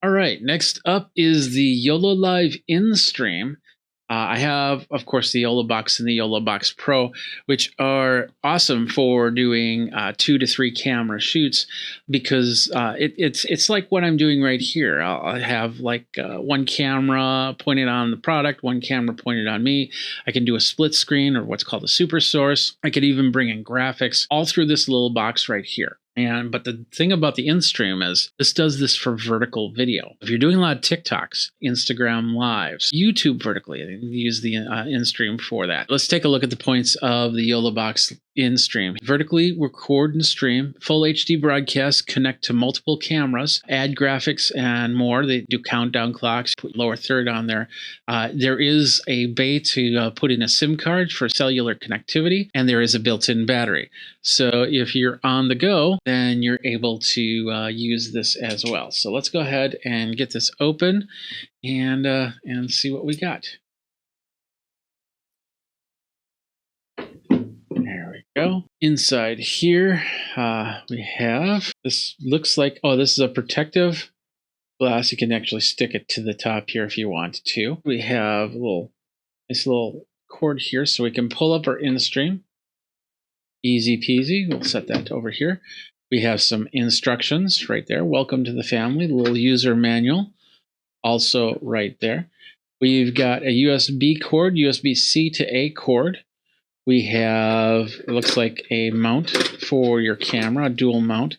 All right, next up is the YoloLiv Instream. I have, of course, the YoloBox and the YoloBox Pro, which are awesome for doing 2 to 3 camera shoots because it's like what I'm doing right here. I'll have like one camera pointed on the product, one camera pointed on me. I can do a split screen or what's called a super source. I could even bring in graphics all through this little box right here. But the thing about the Instream is this does this for vertical video. If you're doing a lot of TikToks, Instagram Lives, YouTube vertically, you use the Instream for that. Let's take a look at the points of the YoloBox Instream. Vertically record and stream, full HD broadcast, connect to multiple cameras, add graphics and more. They do countdown clocks, put lower third on there. There is a bay to put in a SIM card for cellular connectivity, and there is a built-in battery. So if you're on the go, then you're able to use this as well. So let's go ahead and get this open and see what we got. There we go. Inside here, we have, this looks like, oh, this is a protective glass. You can actually stick it to the top here if you want to. We have a nice little cord here so we can pull up our Instream. Easy peasy. We'll set that over here. We have some instructions right there. Welcome to the family. The little user manual also right there. We've got a USB cord, USB-C to A cord. We have, it looks like a mount for your camera, a dual mount.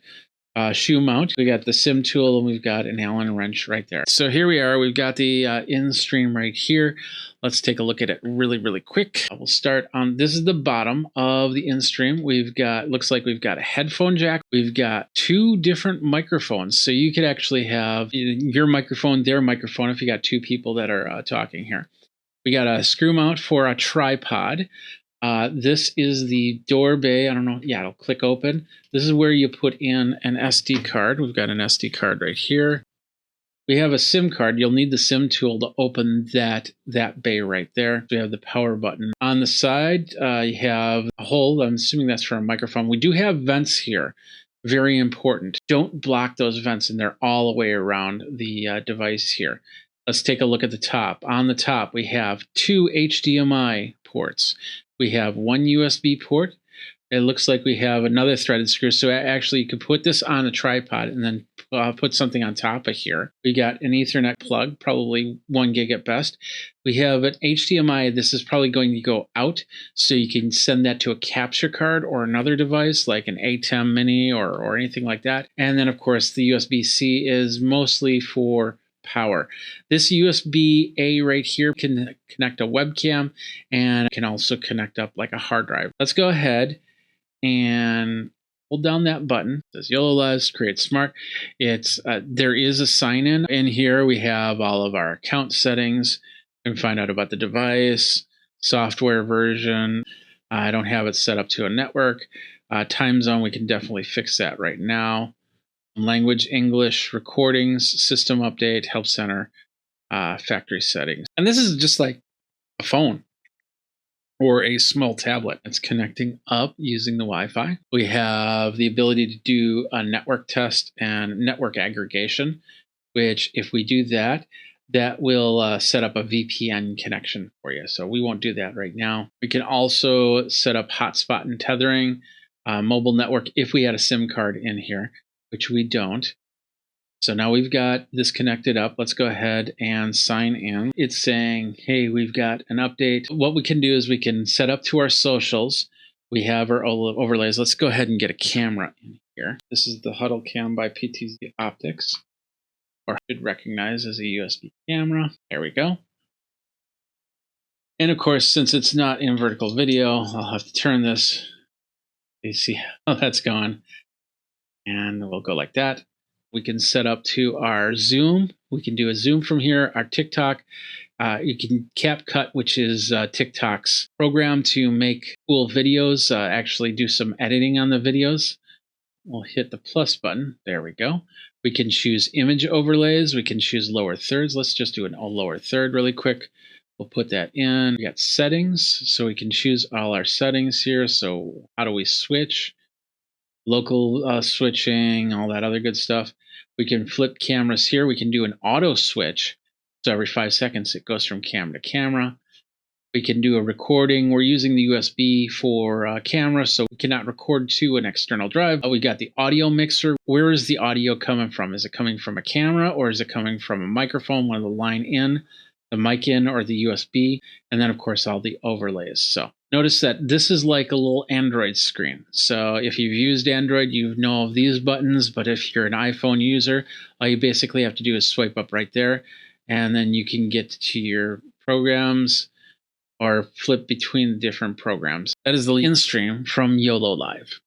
Shoe mount. We got the SIM tool and we've got an Allen wrench right there. So here we are. We've got the Instream right here. Let's take a look at it really quick. We'll start on, this is the bottom of the Instream. We've got, looks like we've got a headphone jack. We've got 2 different microphones. So you could actually have your microphone, their microphone, if you got 2 people that are talking here. We got a screw mount for a tripod. This is the door bay. I don't know. Yeah, it'll click open. This is where you put in an SD card. We've got an SD card right here. We have a SIM card. You'll need the SIM tool to open that bay right there. We have the power button. On the side, you have a hole. I'm assuming that's for a microphone. We do have vents here. Very important. Don't block those vents, and they're all the way around the device here. Let's take a look at the top. On the top, we have 2 HDMI ports. We have 1 USB port. It looks like we have another threaded screw. So actually you could put this on a tripod and then put something on top of here. We got an Ethernet plug, probably 1 gig at best. We have an HDMI. This is probably going to go out, so you can send that to a capture card or another device like an ATEM mini or anything like that. And then of course the USB-C is mostly for power. This USB-A right here can connect a webcam and can also connect up like a hard drive. Let's go ahead and hold down that button. It says YoloLiv, create smart. It's there is a sign in here. We have all of our account settings. You can find out about the device, software version. I don't have it set up to a network. Time zone, we can definitely fix that right now. Language, English, recordings, system update, help center, factory settings. And this is just like a phone or a small tablet. It's connecting up using the Wi-Fi. We have the ability to do a network test and network aggregation, which if we do that, that will set up a VPN connection for you. So we won't do that right now. We can also set up hotspot and tethering, mobile network if we had a SIM card in here, which we don't. So now we've got this connected up. Let's go ahead and sign in. It's saying, hey, we've got an update. What we can do is we can set up to our socials. We have our overlays. Let's go ahead and get a camera in here. This is the Huddle Cam by PTZ Optics, or should recognize as a USB camera. There we go. And of course, since it's not in vertical video, I'll have to turn this. You see how that's gone. And we'll go like that. We can set up to our zoom. We can do a zoom from here, our TikTok. You can CapCut, which is TikTok's program to make cool videos, actually do some editing on the videos. We'll hit the plus button. There we go. We can choose image overlays. We can choose lower thirds. Let's just do a lower third really quick. We'll put that in. We got settings, so we can choose all our settings here. So how do we switch? Local switching, all that other good stuff. We can flip cameras here. We can do an auto switch. So every 5 seconds, it goes from camera to camera. We can do a recording. We're using the USB for camera, so we cannot record to an external drive. We got the audio mixer. Where is the audio coming from? Is it coming from a camera, or is it coming from a microphone, one of the line in, the mic in, or the USB? And then, of course, all the overlays. So notice that this is like a little Android screen. So if you've used Android, you know of these buttons. But if you're an iPhone user, all you basically have to do is swipe up right there, and then you can get to your programs or flip between the different programs. That is the Instream from YoloLiv.